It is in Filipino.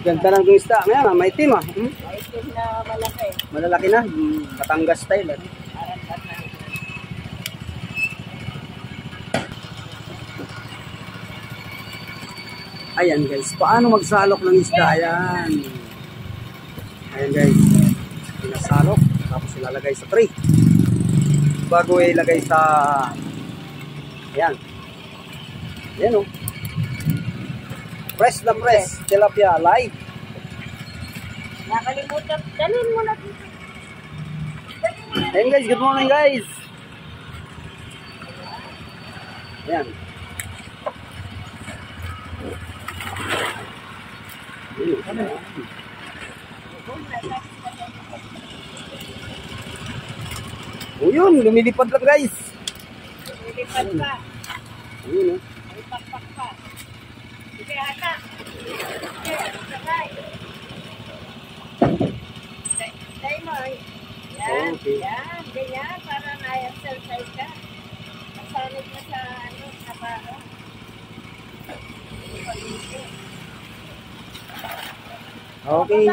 Ganda lang yung isda. Ngayon, may itim ah. May itim na malaki. Malalaki na. Batangas style. Parang bata. Ayan guys, paano magsalok ng isda? Ayan. Ayan guys. Pinasalok. Tapos ilalagay sa tray. Bago ilagay sa... Ayan. Ayan o. Press na press. Tilapia live. Nakalimutan. Dalhin mo na dito. Ayan guys, good morning guys. Ayan. O yun, lumilipad lang guys. Lumilipad pa. Ayun o. May pakpak pa. Sige, hata. Sige, sakay. Say mo. Yan, Okay. yan, ganyan. Para na-exercise ka. Masanod na sa trabaho. Okay.